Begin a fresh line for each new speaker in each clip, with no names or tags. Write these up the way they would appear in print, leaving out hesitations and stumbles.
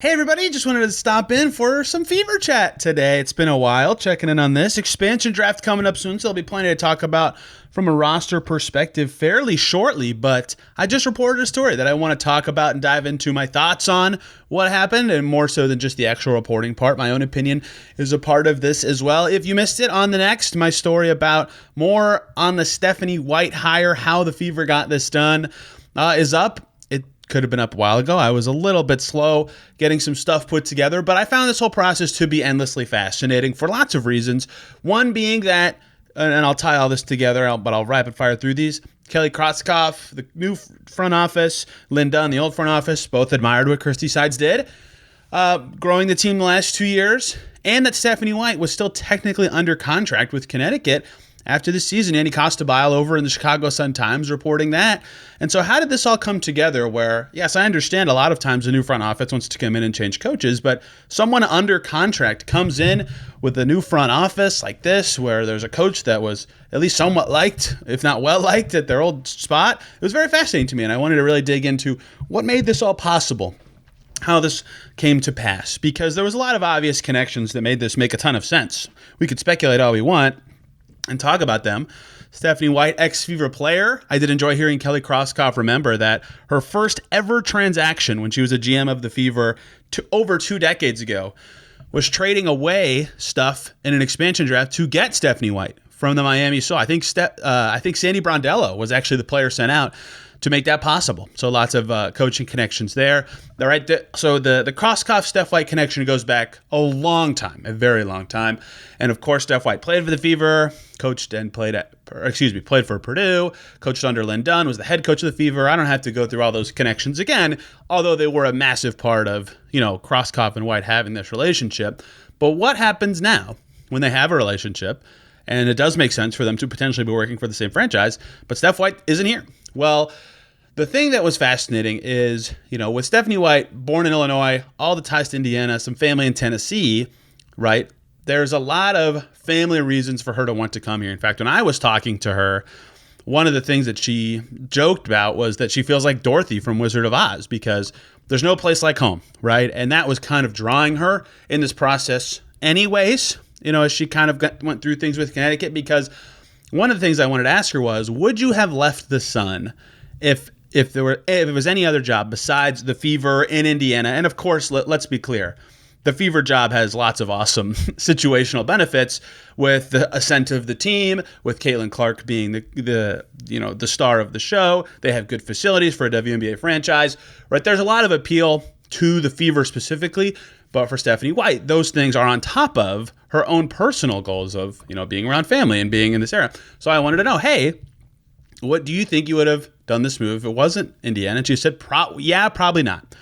Hey everybody, just wanted to stop in for some Fever chat today. It's been a while checking in on this. Expansion draft coming up soon, so there'll be plenty to talk about from a roster perspective fairly shortly, but I just reported a story that I want to talk about and dive into my thoughts on what happened, and more so than just the actual reporting part. My own opinion is a part of this as well. If you missed it, on the next, my story about more on the Stephanie White hire, how the Fever got this done, is up. Could have been up a while ago. I was a little bit slow getting some stuff put together, but I found this whole process to be endlessly fascinating for lots of reasons. One being that, and I'll tie all this together, but I'll rapid fire through these. Kelly Krotzkoff, the new front office, Lynn Dunn, the old front office, both admired what Christy Sides did, growing the team the last 2 years, and that Stephanie White was still technically under contract with Connecticut after the season. Andy Costabile over in the Chicago Sun-Times reporting that. And so how did this all come together where, yes, I understand a lot of times the new front office wants to come in and change coaches, but someone under contract comes in with a new front office like this, where there's a coach that was at least somewhat liked, if not well liked, at their old spot. It was very fascinating to me, and I wanted to really dig into what made this all possible, how this came to pass, because there was a lot of obvious connections that made this make a ton of sense. We could speculate all we want and talk about them. Stephanie White, ex-Fever player. I did enjoy hearing Kelly Krotzkoff remember that her first ever transaction when she was a GM of the Fever over 2 decades ago was trading away stuff in an expansion draft to get Stephanie White from the Miami Soul. I think Sandy Brondello was actually the player sent out to make that possible. So lots of coaching connections there. So the Krotzkoff Steph White connection goes back a long time, a very long time. And of course, Steph White played for the Fever, played for Purdue, coached under Lynn Dunn, was the head coach of the Fever. I don't have to go through all those connections again, although they were a massive part of, Krotzkoff and White having this relationship. But what happens now when they have a relationship, and it does make sense for them to potentially be working for the same franchise, but Steph White isn't here? Well, the thing that was fascinating is, with Stephanie White, born in Illinois, all the ties to Indiana, some family in Tennessee, right? There's a lot of family reasons for her to want to come here. In fact, when I was talking to her, one of the things that she joked about was that she feels like Dorothy from Wizard of Oz because there's no place like home, right? And that was kind of drawing her in this process anyways, as she kind of went through things with Connecticut, because one of the things I wanted to ask her was, would you have left the Sun if it was any other job besides the Fever in Indiana? And of course, let's be clear, the Fever job has lots of awesome situational benefits with the ascent of the team, with Caitlin Clark being the star of the show. They have good facilities for a WNBA franchise, right? There's a lot of appeal to the Fever specifically, but for Stephanie White, those things are on top of her own personal goals of, being around family and being in this era. So I wanted to know, hey, what do you think you would have done this move if it wasn't Indiana? And she said, probably not.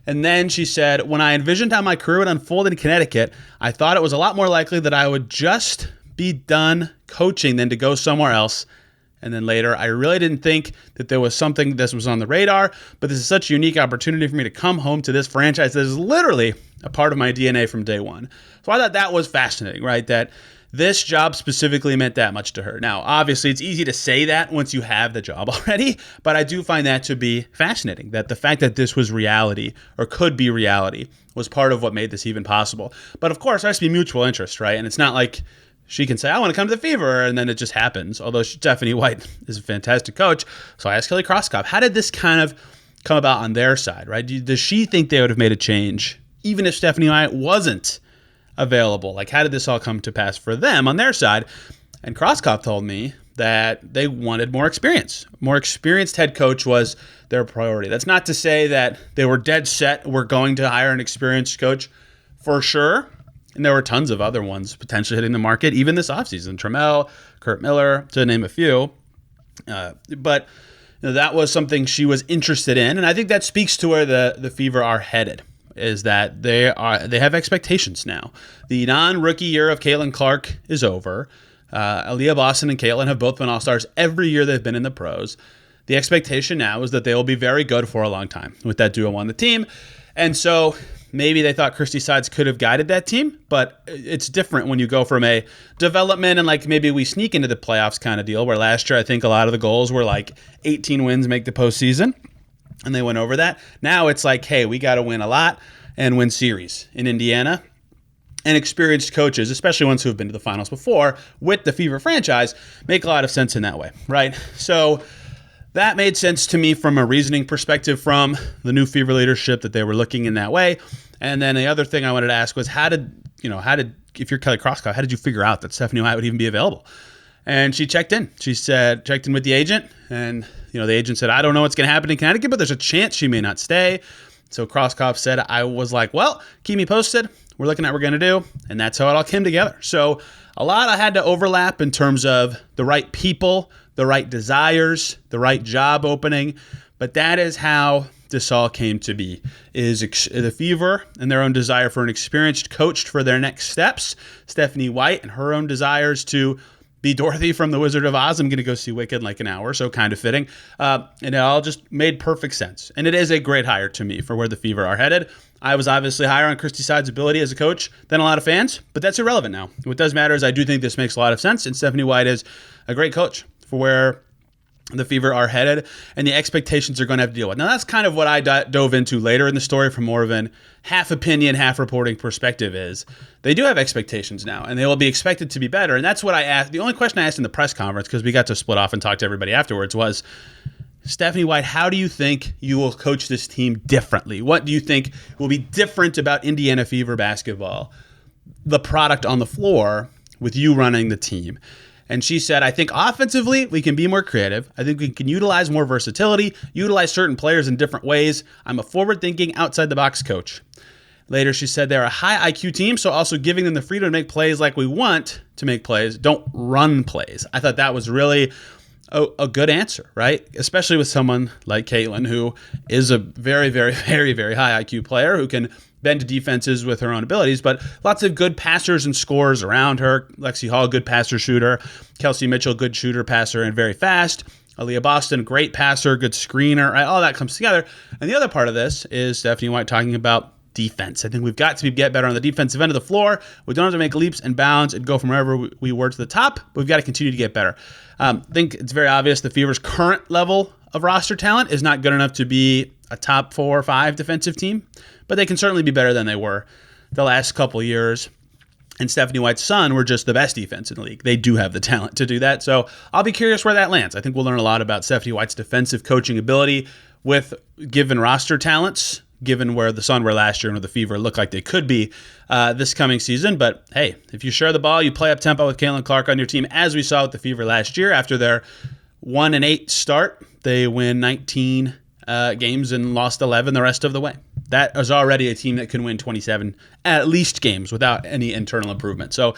And then she said, when I envisioned how my career would unfold in Connecticut, I thought it was a lot more likely that I would just be done coaching than to go somewhere else. And then later, I really didn't think that there was something this was on the radar, but this is such a unique opportunity for me to come home to this franchise that is literally a part of my DNA from day one. So I thought that was fascinating, right? That this job specifically meant that much to her. Now, obviously, it's easy to say that once you have the job already, but I do find that to be fascinating, that the fact that this was reality or could be reality was part of what made this even possible. But of course, there has to be mutual interest, right? And it's not like she can say, I want to come to the Fever, and then it just happens. Although Stephanie White is a fantastic coach. So I asked Kelly Krotzkoff, how did this kind of come about on their side, right? Does she think they would have made a change even if Stephanie White wasn't available? Like, how did this all come to pass for them on their side? And Krotzkoff told me that they wanted more experience. More experienced head coach was their priority. That's not to say that they were dead set, we're going to hire an experienced coach for sure. And there were tons of other ones potentially hitting the market, even this offseason. Trammell, Kurt Miller, to name a few. But that was something she was interested in. And I think that speaks to where the Fever are headed, is that they have expectations now. The non-rookie year of Caitlin Clark is over. Aaliyah Boston and Caitlin have both been all-stars every year they've been in the pros. The expectation now is that they will be very good for a long time with that duo on the team. And so maybe they thought Christy Sides could have guided that team, but it's different when you go from a development and like maybe we sneak into the playoffs kind of deal, where last year I think a lot of the goals were like 18 wins make the postseason, and they went over that. Now it's like, hey, we got to win a lot and win series in Indiana. And experienced coaches, especially ones who have been to the finals before with the Fever franchise, make a lot of sense in that way, right? So that made sense to me from a reasoning perspective from the new Fever leadership that they were looking in that way. And then the other thing I wanted to ask was if you're Kelly Krauskopf, how did you figure out that Stephanie White would even be available? And she checked in. She checked in with the agent, and the agent said, I don't know what's going to happen in Connecticut, but there's a chance she may not stay. So Krauskopf said, I was like, well, keep me posted. We're looking at what we're going to do. And that's how it all came together. So a lot I had to overlap in terms of the right people, the right desires, the right job opening. But that is how this all came to be, is the Fever and their own desire for an experienced coach for their next steps. Stephanie White and her own desires to be Dorothy from The Wizard of Oz. I'm going to go see Wicked in like an hour, so kind of fitting. And it all just made perfect sense. And it is a great hire to me for where the Fever are headed. I was obviously higher on Christy Side's ability as a coach than a lot of fans, but that's irrelevant now. What does matter is I do think this makes a lot of sense, and Stephanie White is a great coach for where the Fever are headed, and the expectations are going to have to deal with. Now, that's kind of what I dove into later in the story from more of an half opinion, half reporting perspective is they do have expectations now, and they will be expected to be better. And that's what I asked. The only question I asked in the press conference, because we got to split off and talk to everybody afterwards, was, Stephanie White, how do you think you will coach this team differently? What do you think will be different about Indiana Fever basketball, the product on the floor, with you running the team? And she said, I think offensively, we can be more creative. I think we can utilize more versatility, utilize certain players in different ways. I'm a forward-thinking, outside-the-box coach. Later, she said they're a high IQ team, so also giving them the freedom to make plays like we want to make plays. Don't run plays. I thought that was really a good answer, right? Especially with someone like Caitlin, who is a very, very, very, very high IQ player who can bend to defenses with her own abilities, but lots of good passers and scorers around her. Lexi Hall, good passer, shooter. Kelsey Mitchell, good shooter, passer, and very fast. Aaliyah Boston, great passer, good screener, right? All that comes together. And the other part of this is Stephanie White talking about defense. I think we've got to get better on the defensive end of the floor. We don't have to make leaps and bounds and go from wherever we were to the top, but we've got to continue to get better. I think it's very obvious the Fever's current level of roster talent is not good enough to be a top 4 or 5 defensive team, but they can certainly be better than they were the last couple years. And Stephanie White's son were just the best defense in the league. They do have the talent to do that. So I'll be curious where that lands. I think we'll learn a lot about Stephanie White's defensive coaching ability with given roster talents, given where the Sun were last year and where the Fever look like they could be this coming season. But hey, if you share the ball, you play up tempo with Caitlin Clark on your team, as we saw with the Fever last year after their 1-8 start, they win 19 games and lost 11 the rest of the way. That is already a team that can win 27 at least games without any internal improvement. So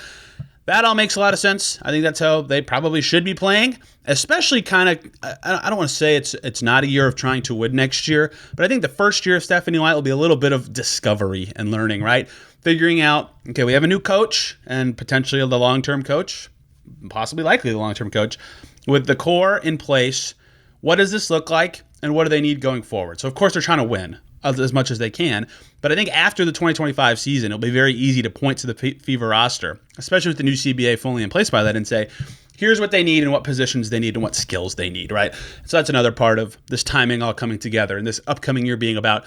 that all makes a lot of sense. I think that's how they probably should be playing, especially kind of, I don't want to say it's not a year of trying to win next year, but I think the first year of Stephanie White will be a little bit of discovery and learning, right? Figuring out, okay, we have a new coach and potentially the long-term coach, possibly likely the long-term coach, with the core in place. What does this look like and what do they need going forward? So, of course, they're trying to win as much as they can. But I think after the 2025 season, it'll be very easy to point to the Fever roster, especially with the new CBA fully in place by that, and say, here's what they need and what positions they need and what skills they need, right? So that's another part of this timing all coming together and this upcoming year being about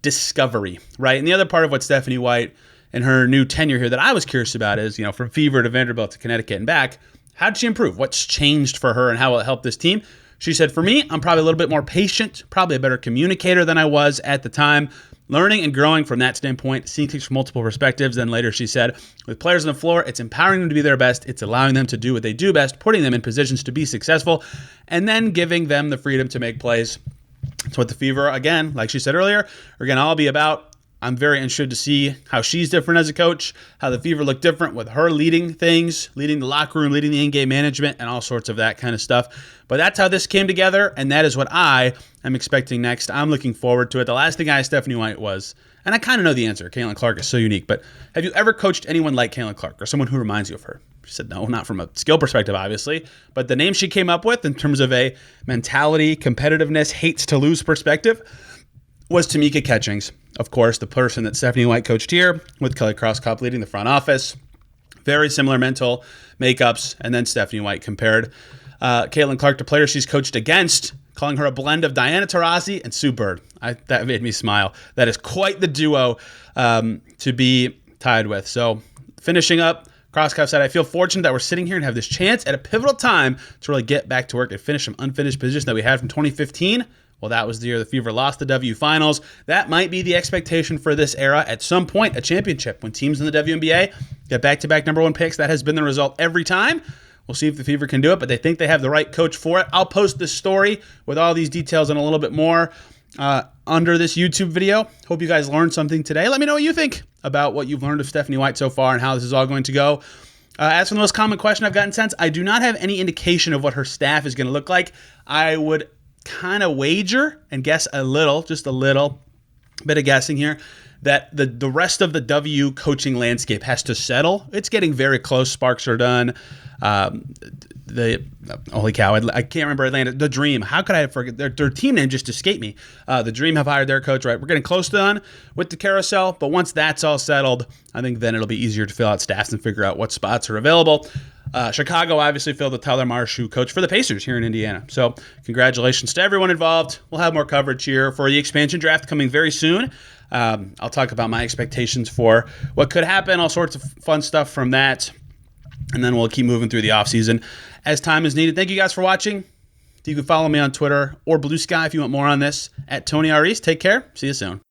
discovery, right? And the other part of what Stephanie White and her new tenure here that I was curious about is, from Fever to Vanderbilt to Connecticut and back, how did she improve? What's changed for her and how will it help this team? She said, for me, I'm probably a little bit more patient, probably a better communicator than I was at the time, learning and growing from that standpoint, seeing things from multiple perspectives. Then later she said, with players on the floor, it's empowering them to be their best. It's allowing them to do what they do best, putting them in positions to be successful, and then giving them the freedom to make plays. That's what the Fever, again, like she said earlier, are going to all be about. I'm very interested to see how she's different as a coach, how the Fever look different with her leading things, leading the locker room, leading the in-game management, and all sorts of that kind of stuff. But that's how this came together, and that is what I am expecting next. I'm looking forward to it. The last thing I asked Stephanie White was, and I kind of know the answer, Caitlin Clark is so unique, but have you ever coached anyone like Caitlin Clark or someone who reminds you of her? She said, no, not from a skill perspective, obviously, but the name she came up with in terms of a mentality, competitiveness, hates to lose perspective was Tamika Catchings. Of course, the person that Stephanie White coached here with Kelly Krauskopf leading the front office. Very similar mental makeups. And then Stephanie White compared Caitlin Clark to players she's coached against, calling her a blend of Diana Taurasi and Sue Bird. That made me smile. That is quite the duo to be tied with. So finishing up, Krauskopf said, I feel fortunate that we're sitting here and have this chance at a pivotal time to really get back to work and finish some unfinished business that we had from 2015. Well, that was the year the Fever lost the W Finals. That might be the expectation for this era at some point, a championship. When teams in the WNBA get back-to-back number one picks, that has been the result every time. We'll see if the Fever can do it, but they think they have the right coach for it. I'll post this story with all these details and a little bit more under this YouTube video. Hope you guys learned something today. Let me know what you think about what you've learned of Stephanie White so far and how this is all going to go. As for the most common question I've gotten since, I do not have any indication of what her staff is going to look like. I would kind of wager and guess just a little bit of guessing here, that the rest of the W coaching landscape has to settle. It's getting very close. Sparks are done. Holy cow, I can't remember Atlanta. The Dream. How could I forget? Their team name just escaped me. The Dream have hired their coach, right? We're getting close to done with the carousel, but once that's all settled, I think then it'll be easier to fill out staffs and figure out what spots are available. Chicago obviously filled the Tyler Marsh, who coached for the Pacers here in Indiana. So congratulations to everyone involved. We'll have more coverage here for the expansion draft coming very soon. I'll talk about my expectations for what could happen, all sorts of fun stuff from that. And then we'll keep moving through the offseason as time is needed. Thank you guys for watching. You can follow me on Twitter or Blue Sky if you want more on this at Tony R. East. Take care. See you soon.